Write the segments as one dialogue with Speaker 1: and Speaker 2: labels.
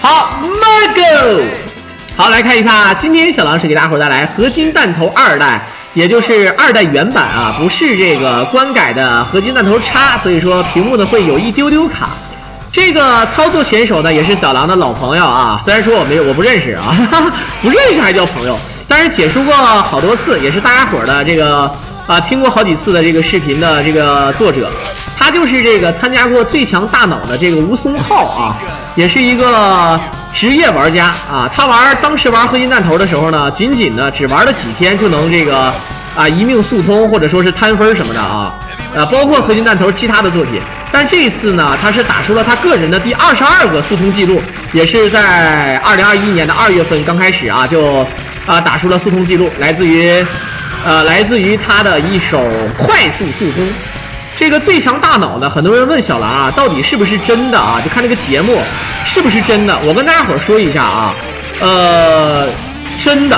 Speaker 1: 好 ，Margo。好，来看一下，今天小狼是给大伙带来合金弹头2代，也就是2代原版啊，不是这个官改的合金弹头叉，所以说屏幕呢会有一丢丢卡。这个操作选手呢也是小狼的老朋友啊，虽然说我不认识啊，不认识还叫朋友，但是解说过好多次，也是大家伙的这个听过好几次的这个视频的这个作者，他就是这个参加过最强大脑的这个吴松浩啊，也是一个职业玩家啊。他当时玩合金弹头的时候呢，仅仅呢只玩了几天就能这个一命速通或者说是摊分什么的啊，包括合金弹头其他的作品。但这一次呢，他是打出了他个人的第22个速通记录，也是在2021年的2月份刚开始啊就打出了速通记录，来自于他的一手快速速通。这个最强大脑呢，很多人问小狼啊，到底是不是真的啊？就看这个节目是不是真的。我跟大家伙说一下啊，真的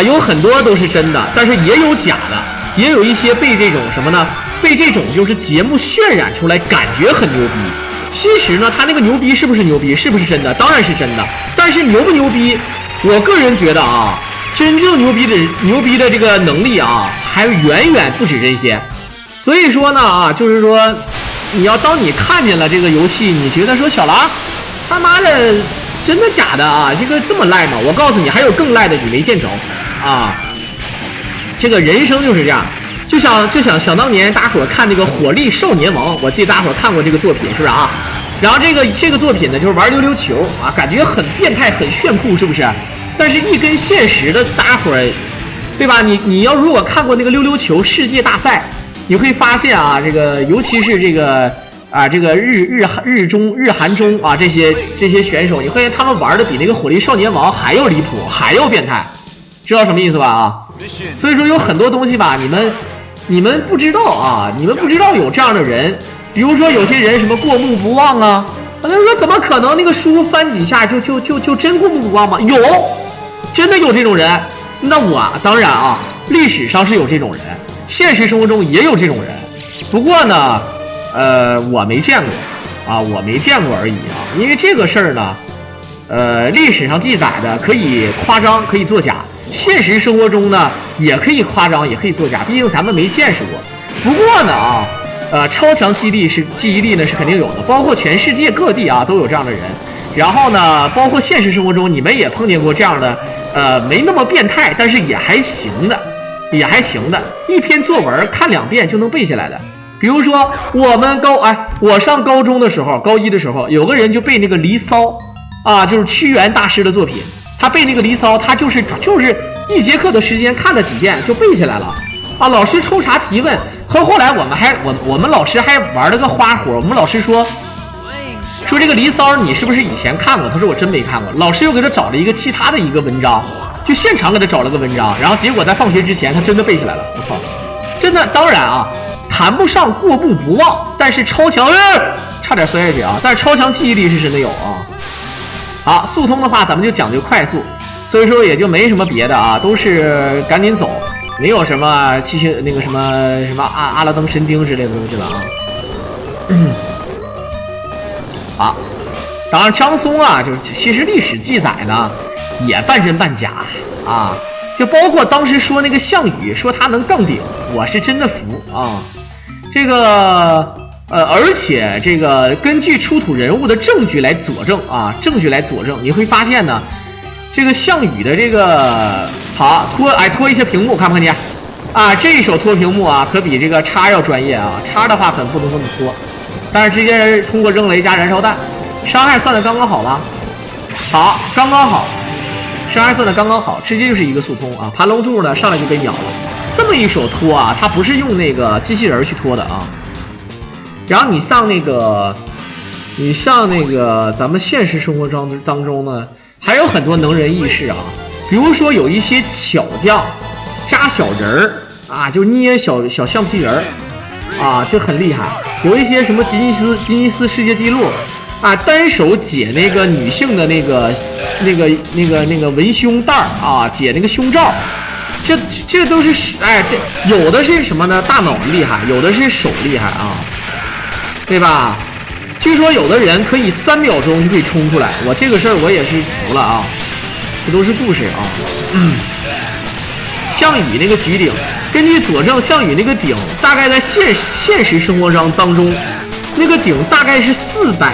Speaker 1: 有很多都是真的，但是也有假的，也有一些被这种什么呢？被这种就是节目渲染出来，感觉很牛逼。其实呢，他那个牛逼是不是牛逼，是不是真的？当然是真的。但是牛不牛逼，我个人觉得啊，真正牛逼的这个能力啊，还远远不止这些。所以说呢就是说，当你看见了这个游戏，你觉得说小狼他妈的真的假的啊？这个这么赖吗？我告诉你，还有更赖的你没见着啊。这个人生就是这样。就想当年大伙看那个火力少年王，我记得大伙看过这个作品是不是啊？然后这个作品呢，就是玩溜溜球啊，感觉很变态很炫酷是不是？但是一跟现实的大伙对吧？你要如果看过那个溜溜球世界大赛，你会发现啊，这个尤其是这个日韩中啊这些选手，你会发现他们玩的比那个火力少年王还要离谱，还要变态，知道什么意思吧啊？所以说有很多东西吧，你们不知道啊，你们不知道有这样的人，比如说有些人什么过目不忘啊，他说怎么可能那个书翻几下就真过目不忘吗？有，真的有这种人。那我当然啊，历史上是有这种人，现实生活中也有这种人，不过呢，我没见过啊，我没见过而已啊。因为这个事儿呢，历史上记载的可以夸张，可以作假。现实生活中呢，也可以夸张，也可以作假，毕竟咱们没见识过。不过呢超强记忆力呢是肯定有的，包括全世界各地啊都有这样的人。然后呢，包括现实生活中你们也碰见过这样的，没那么变态，但是也还行的，一篇作文看2遍就能背下来的。比如说我上高中的时候，高一的时候，有个人就背那个《离骚》啊，就是屈原大师的作品。他背那个《离骚》，他就是1节课的时间看了几遍就背下来了啊！老师抽查提问，后来我们老师还玩了个花活，我们老师说这个《离骚》你是不是以前看过？他说我真没看过。老师又给他找了一个其他的一个文章，就现场给他找了个文章，然后结果在放学之前他真的背下来了。我操，真的！当然啊，谈不上过目不忘，但是超强，差点摔下去啊！但是超强记忆力是真的有啊。好，速通的话咱们就讲究快速，所以说也就没什么别的啊，都是赶紧走，没有什么那个什么阿拉登神钉之类的东西了啊。好，当然张松啊，就是其实历史记载呢也半真半假啊，就包括当时说那个项羽说他能杠顶，我是真的服啊。这个而且这个根据出土人物的证据来佐证，你会发现呢，这个项羽的这个好拖一些屏幕，看不看见啊？这一手拖屏幕啊，可比这个叉要专业啊。叉的话可能不能这么拖，但是直接通过扔雷加燃烧弹，伤害算的刚刚好吧？好，刚刚好，伤害算的刚刚好，直接就是一个速通啊。盘龙柱呢上来就被咬了，这么一手拖啊，它不是用那个机器人去拖的啊。然后你像那个咱们现实生活当中呢，还有很多能人异士啊，比如说有一些巧匠扎小人儿啊，就捏小橡皮人儿啊，这很厉害。有一些什么吉尼斯世界纪录啊，单手解那个女性的那个文胸带啊，解那个胸罩，这都是这有的是什么呢？大脑厉害，有的是手厉害啊。对吧？据说有的人可以3秒钟就可以冲出来，我这个事儿我也是服了啊，这都是故事啊。项羽那个举鼎，根据佐证，项羽那个鼎大概在现实生活当中，那个鼎大概是400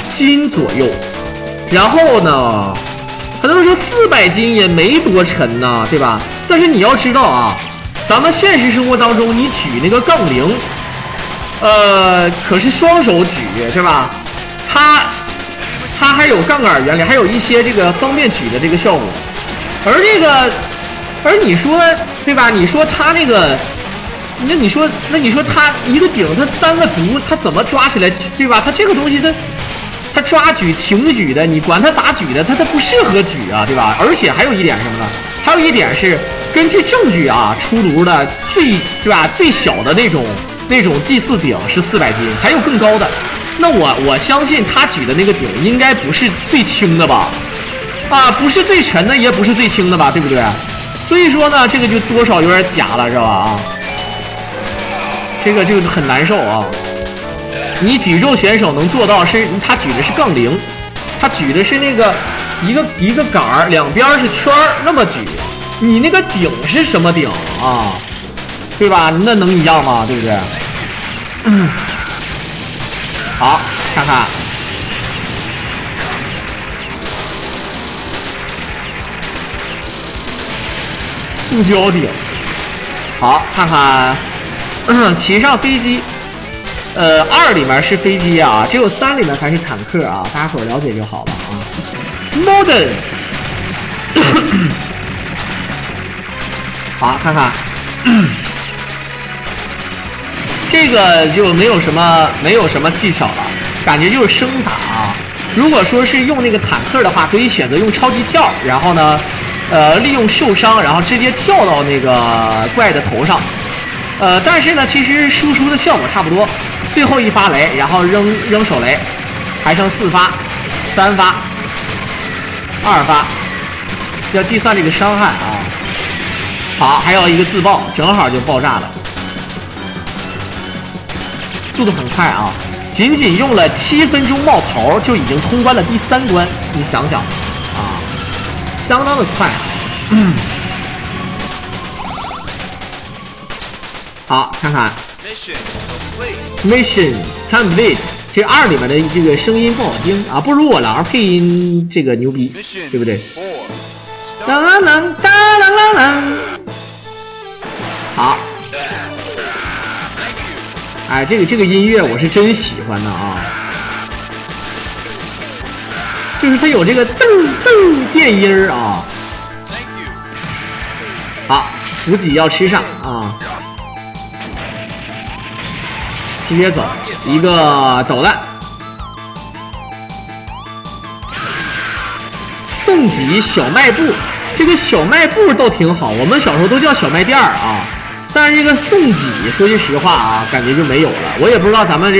Speaker 1: 斤左右。然后呢，很多人说400斤也没多沉呐，对吧？但是你要知道啊，咱们现实生活当中，你举那个杠铃，可是双手举，是吧？它还有杠杆原理，还有一些这个方便举的这个效果。而你说，对吧？你说它那个，那你说它一个鼎，它3个足，它怎么抓起来，对吧？它这个东西它抓举挺举的，你管它咋举的，它不适合举啊，对吧？而且还有一点什么呢？还有一点是根据证据啊出炉的对吧？最小的那种祭祀鼎是400斤，还有更高的。那我相信他举的那个鼎应该不是最轻的吧？啊，不是最沉的，也不是最轻的吧？对不对？所以说呢，这个就多少有点假了，是吧？啊，这个就很难受啊。你举重选手能做到是，他举的是杠铃，他举的是那个一个杆儿，两边是圈儿，那么举。你那个鼎是什么鼎啊？对吧？那能一样吗？对不对？好，看看塑胶鼎。好，看看骑上飞机。2里面是飞机啊，只有3里面才是坦克啊，大家伙了解就好了啊。Modern 好，看看这个就没有什么技巧了，感觉就是生打啊。如果说是用那个坦克的话，可以选择用超级跳，然后呢利用受伤然后直接跳到那个怪的头上。但是呢其实输出的效果差不多。最后一发雷，然后扔手雷，还剩4发，3发，2发，要计算这个伤害啊。好，还有一个自爆，正好就爆炸了，速度很快啊，仅仅用了7分钟冒头就已经通关了第3关，你想想啊，相当的快。好，看看。Mission complete， 这2里面的这个声音不好听啊，不如我狼配音这个牛逼，对不对？当啷啷当啷啷啷。好，哎，这个音乐我是真喜欢的啊，就是它有这个噔噔电音啊。好，伏击要吃上啊。直接走一个导弹，送给小卖部。这个小卖部倒挺好，我们小时候都叫小卖店啊。但是这个送给，说句实话啊，感觉就没有了。我也不知道咱们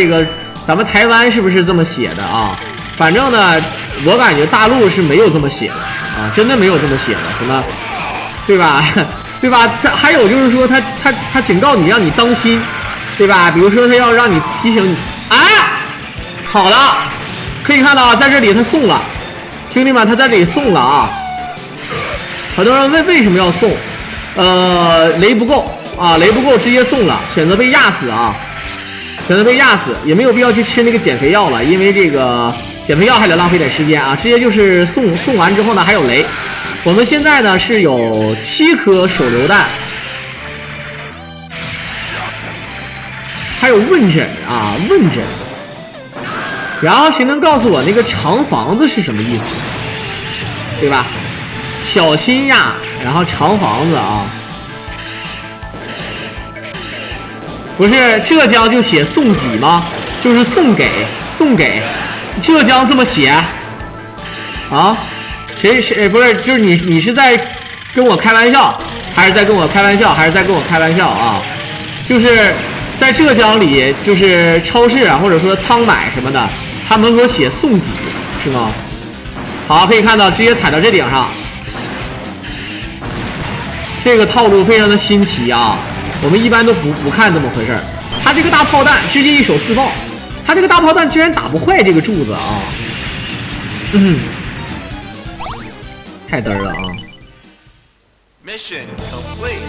Speaker 1: 台湾是不是这么写的啊？反正呢，我感觉大陆是没有这么写的啊，真的没有这么写的，什么，对吧？对吧？还有就是说他警告你，让你当心。对吧？比如说他要让你提醒你，哎，好了，可以看到啊，在这里他送了，兄弟们，他在这里送了啊。很多人问为什么要送，雷不够啊，雷不够直接送了，选择被压死啊，选择被压死，也没有必要去吃那个减肥药了，因为这个减肥药还得浪费点时间啊，直接就是送完之后呢还有雷。我们现在呢是有7颗手榴弹。还有问诊啊，问诊。然后谁能告诉我那个长房子是什么意思？对吧？小心呀，然后长房子啊，不是浙江就写送给吗？就是送给，浙江这么写啊？谁不是？就是你是在跟我开玩笑，还是在跟我开玩笑，还是在跟我开玩笑啊？就是。在浙江里，就是超市啊，或者说仓买什么的，他门口写送给，是吗？好，可以看到直接踩到这顶上，这个套路非常的新奇啊，我们一般都不看这么回事儿。他这个大炮弹直接一手自爆，他这个大炮弹居然打不坏这个柱子啊！太嘚了啊！
Speaker 2: Mission complete.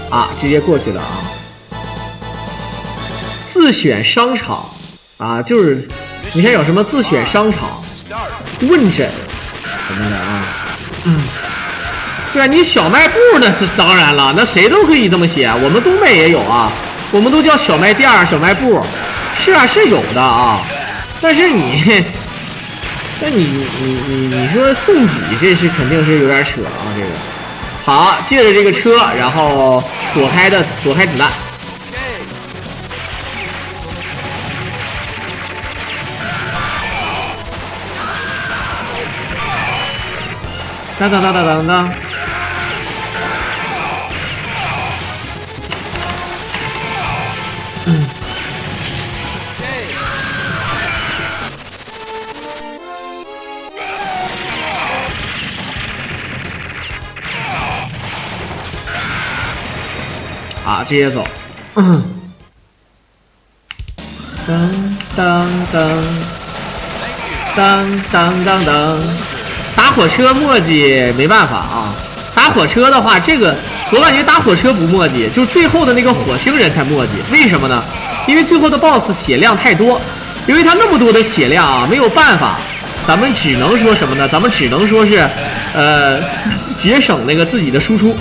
Speaker 1: 啊，直接过去了啊！自选商场啊，就是你看有什么自选商场、问诊什么的啊，对啊，你小卖部那是当然了，那谁都可以这么写，我们东北也有啊，我们都叫小卖店、小卖部，是啊，是有的啊，但是你说送几，这是肯定是有点扯啊，这个。好，借着这个车，然后躲开子弹。当当当当当当。啊，直接走。当当当当当当当，打火车墨迹没办法啊！打火车的话，这个我感觉打火车不墨迹，就是最后的那个火星人才墨迹。为什么呢？因为最后的 BOSS 血量太多，因为他那么多的血量啊，没有办法，咱们只能说什么呢？咱们只能说是，节省那个自己的输出。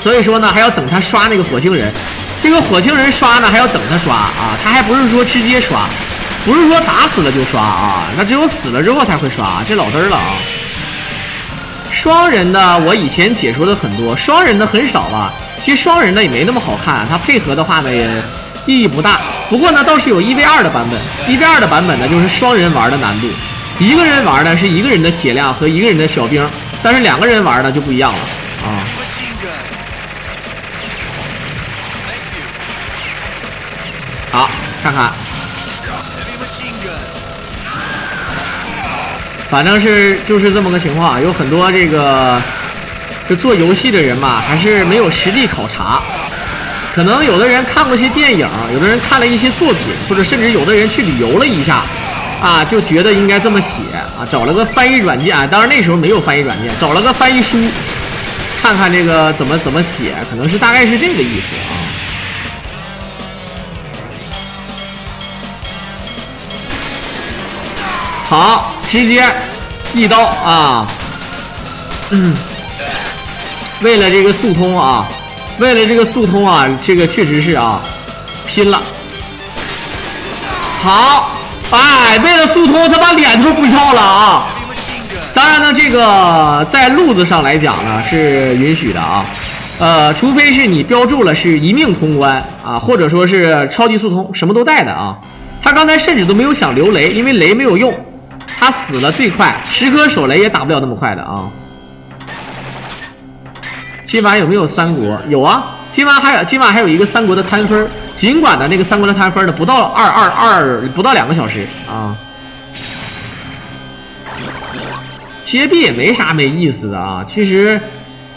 Speaker 1: 所以说呢，还要等他刷那个火星人，这个火星人刷呢还要等他刷啊，他还不是说直接刷，不是说打死了就刷啊，那只有死了之后才会刷，这老嘚儿了啊。双人的我以前解说的很多，双人的很少吧，其实双人的也没那么好看，它配合的话呢也意义不大。不过呢倒是有1v2的版本，1v2的版本呢就是双人玩的难度，一个人玩呢是一个人的血量和一个人的小兵，但是2个人玩呢就不一样了啊。好，看看，反正就是这么个情况，有很多这个就做游戏的人嘛，还是没有实地考察。可能有的人看过一些电影，有的人看了一些作品，或者甚至有的人去旅游了一下，啊，就觉得应该这么写啊，找了个翻译软件，当然那时候没有翻译软件，找了个翻译书，看看这个怎么写，可能是大概是这个意思啊。好，直接一刀啊！为了这个速通啊，这个确实是啊，拼了。好，哎，为了速通，他把脸都不要了啊！当然呢，这个在路子上来讲呢是允许的啊，除非是你标注了是一命通关啊，或者说是超级速通，什么都带的啊。他刚才甚至都没有想留雷，因为雷没有用。他死了最快，10颗手雷也打不了那么快的啊！今晚有没有三国？有啊，今晚还有一个三国的摊分，尽管的那个三国的摊分呢不到不到2个小时啊。切币也没啥没意思的啊，其实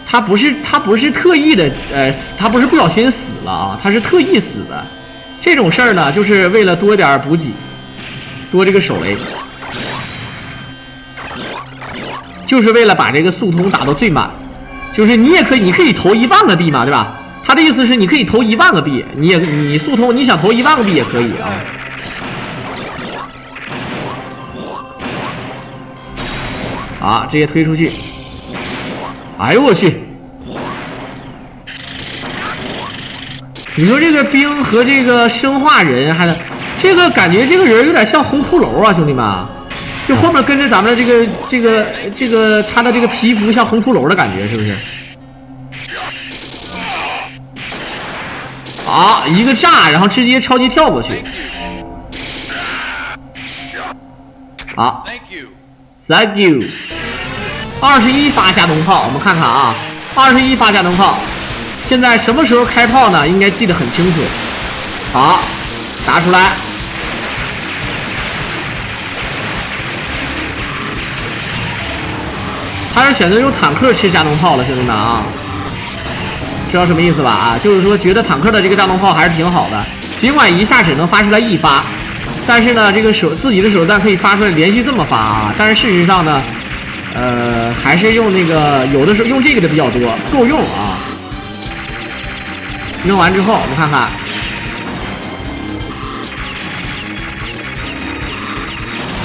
Speaker 1: 他不是特意的，他不是不小心死了啊，他是特意死的。这种事儿呢，就是为了多点补给，多这个手雷。就是为了把这个速通打到最满，就是你可以投1万个币嘛，对吧？他的意思是你可以投1万个币，你速通你想投1万个币也可以啊。啊，直接推出去。哎呦我去！你说这个兵和这个生化人还能，这个感觉这个人有点像红骷髅啊，兄弟们。就后面跟着咱们的这个他的这个皮肤像红骷髅的感觉，是不是？好，一个炸，然后直接超级跳过去。好 ，Thank you。21发加农炮，我们看看啊，21发加农炮，现在什么时候开炮呢？应该记得很清楚。好，打出来。他是选择用坦克吃加农炮了，兄弟们啊，知道什么意思吧？啊，就是说觉得坦克的这个加农炮还是挺好的，尽管一下只能发出来1发，但是呢，这个自己的手段可以发出来，连续这么发啊。但是事实上呢，还是用那个有的时候用这个的比较多，够用啊。扔完之后，我们看看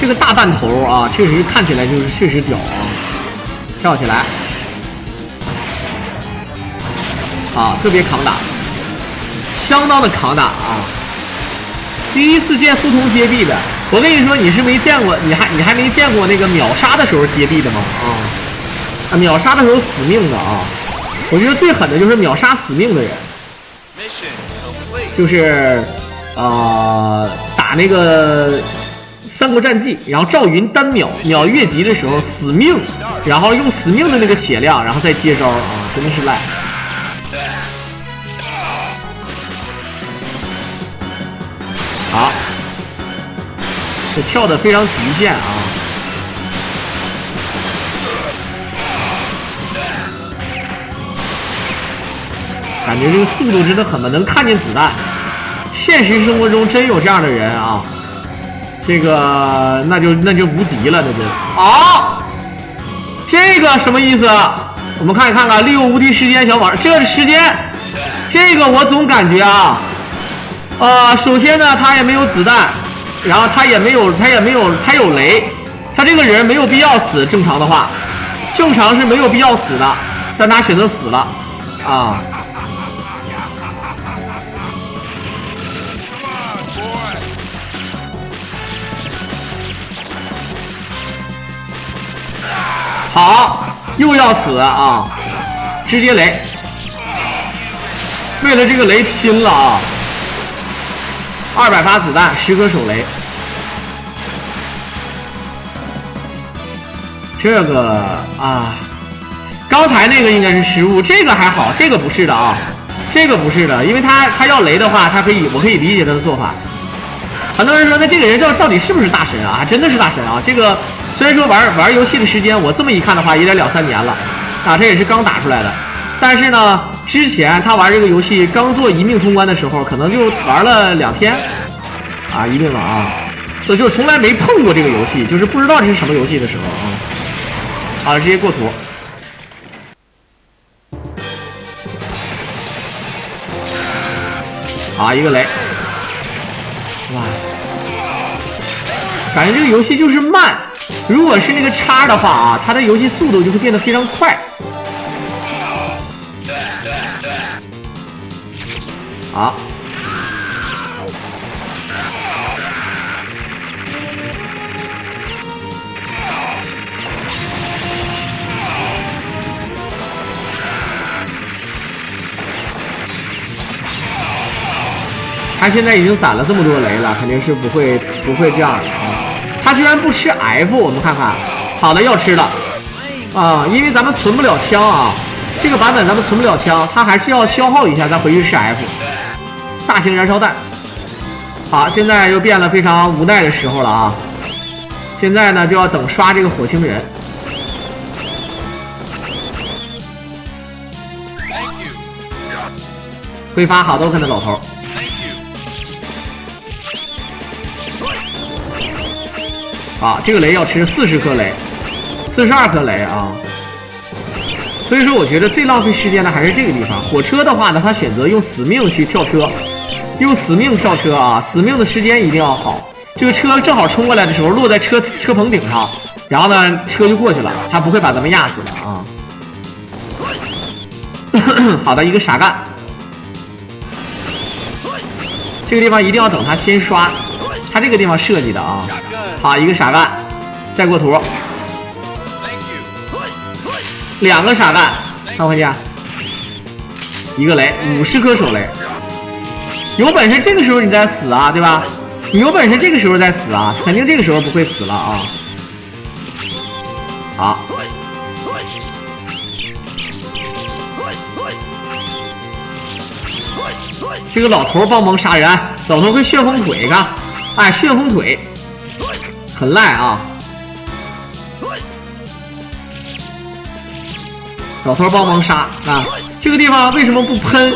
Speaker 1: 这个大弹头啊，确实看起来就是确实屌啊！跳起来，啊，特别抗打，相当的抗打啊！第一次见苏童接臂的，我跟你说，你是没见过，你还没见过那个秒杀的时候接臂的吗？啊，秒杀的时候死命的啊！我觉得最狠的就是秒杀死命的人，就是打那个三国战记，然后赵云单秒越级的时候死命，然后用死命的那个血量，然后再接招啊，真的是赖。好，这跳的非常极限啊！感觉这个速度真的很慢，能看见子弹。现实生活中真有这样的人啊！这个那就无敌了，那就啊！这个什么意思？我们看看利用无敌时间小网，这个时间，这个我总感觉啊。首先呢，他也没有子弹，然后他有雷，他这个人没有必要死。正常的话，正常是没有必要死的，但他选择死了啊。好，又要死啊！直接雷，为了这个雷拼了啊！200发子弹，10颗手雷。这个啊，刚才那个应该是失误，这个还好，这个不是的啊，这个不是的，因为他要雷的话，我可以理解他的做法。很多人说，那这个人到底是不是大神啊？真的是大神啊！这个虽然说玩游戏的时间，我这么一看的话，也得2-3年了啊，这也是刚打出来的。但是呢，之前他玩这个游戏刚做一命通关的时候，可能就玩了2天，啊，一命了啊，所以就从来没碰过这个游戏，就是不知道这是什么游戏的时候啊，直接过图，啊，一个雷，哇，感觉这个游戏就是慢，如果是那个叉的话啊，它的游戏速度就会变得非常快。好，他现在已经攒了这么多雷了，肯定是不会这样的啊。他居然不吃 F， 我们看看，好的，要吃了啊，因为咱们存不了枪啊，这个版本咱们存不了枪，他还是要消耗一下再回去吃 F。大型燃烧弹，好，现在又变了非常无奈的时候了啊！现在呢就要等刷这个火星人。挥发好多看的老头。好，这个雷要吃40颗雷，42颗雷啊！所以说，我觉得最浪费时间的还是这个地方。火车的话呢，他选择用死命去跳车，用死命跳车啊！死命的时间一定要好。这个车正好冲过来的时候，落在车棚顶上，然后呢，车就过去了，他不会把咱们压死的啊。好的，一个傻干。这个地方一定要等他先刷，他这个地方设计的啊。好，一个傻干，再过图。2个傻干，看回去，一个雷，50颗手雷。有本事这个时候你再死啊，对吧？你有本事这个时候再死啊，肯定这个时候不会死了啊。好，这个老头帮忙杀人，老头会旋风腿，看，哎，旋风腿，很赖啊。老头帮忙杀啊！这个地方为什么不喷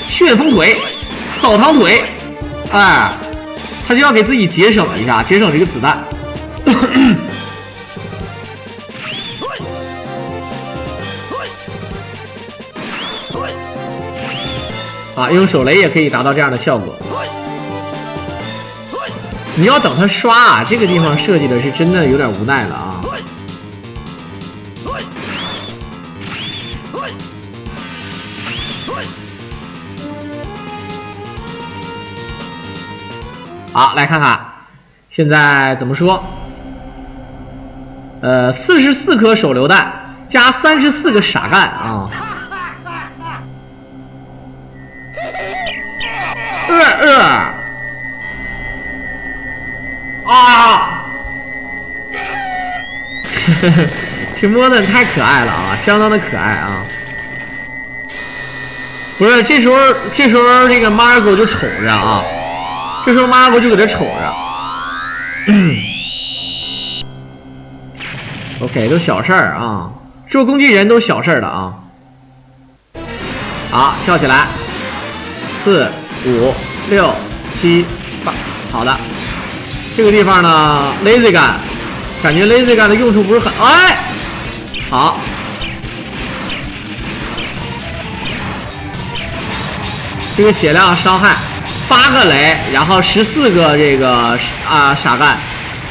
Speaker 1: 旋风腿、扫堂腿？哎，他就要给自己节省一下，节省这个子弹。啊，用手雷也可以达到这样的效果。你要等他刷啊，这个地方设计的是真的有点无奈了啊。好，来看看现在怎么说。44颗手榴弹加34个傻干啊。啊！这摸的太可爱了啊，相当的可爱啊！不是，这时候这个马尔狗就瞅着啊，这时候马尔狗就搁这瞅着。OK， 都小事儿啊，做工具人都小事儿了啊。好，跳起来，4、5、6、7、8，好的。这个地方呢 ，Lazy Gun， 感觉 Lazy Gun 的用处不是很，哎，好，这个血量伤害8个雷，然后14个这个傻干，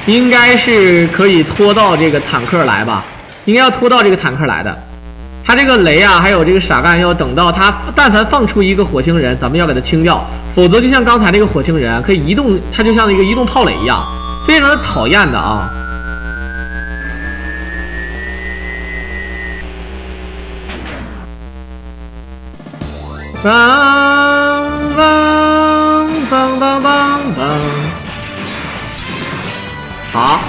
Speaker 1: 应该是可以拖到这个坦克来吧？应该要拖到这个坦克来的。他这个雷啊，还有这个傻干，要等到他但凡放出一个火星人，咱们要给他清掉，否则就像刚才那个火星人可以移动，他就像那个移动炮垒一样，非常的讨厌的啊。梆梆梆梆梆梆，好。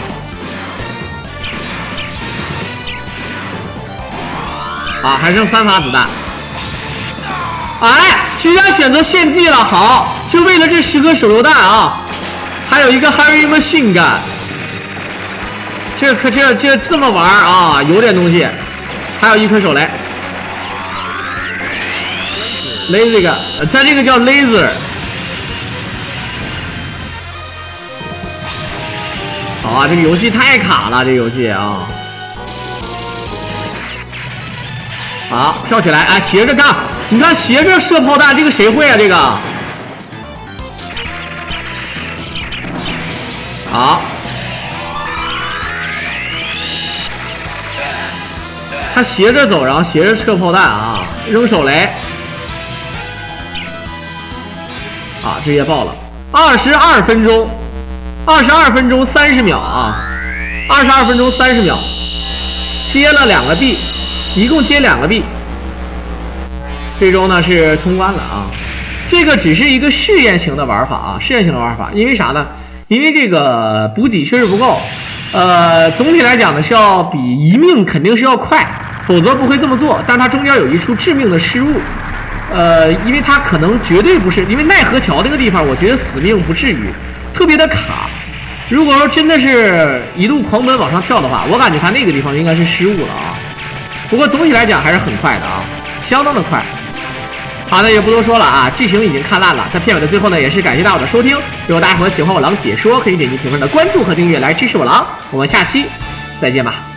Speaker 1: 啊，还剩3发子弹。哎，居然选择献祭了，好，就为了这10颗手榴弹啊！还有一个 Heavy Machine Gun， 这么玩啊，有点东西。还有1颗手雷 ，Laser Gun， 它这个叫 Laser。好啊，这个游戏太卡了，这个游戏啊。好，跳起来，哎，斜着干！你看斜着射炮弹，这个谁会啊？这个，好，他斜着走，然后斜着射炮弹啊，扔手雷，啊，这也爆了，22分钟，22分钟30秒啊，22分钟30秒，接了2个币。一共接2个币，最终呢是通关了啊。这个只是一个试验型的玩法啊，试验型的玩法。因为啥呢？因为这个补给确实不够。总体来讲呢是要比一命肯定是要快，否则不会这么做。但它中间有一处致命的失误。因为它可能绝对不是，因为奈何桥那个地方，我觉得死命不至于，特别的卡。如果说真的是一路狂奔往上跳的话，我感觉它那个地方应该是失误了啊。不过总体来讲还是很快的啊，相当的快。好的，也不多说了啊，剧情已经看烂了。在片尾的最后呢，也是感谢大家的收听。如果大家伙喜欢我狼解说，可以点击评论的关注和订阅来支持我狼。我们下期再见吧。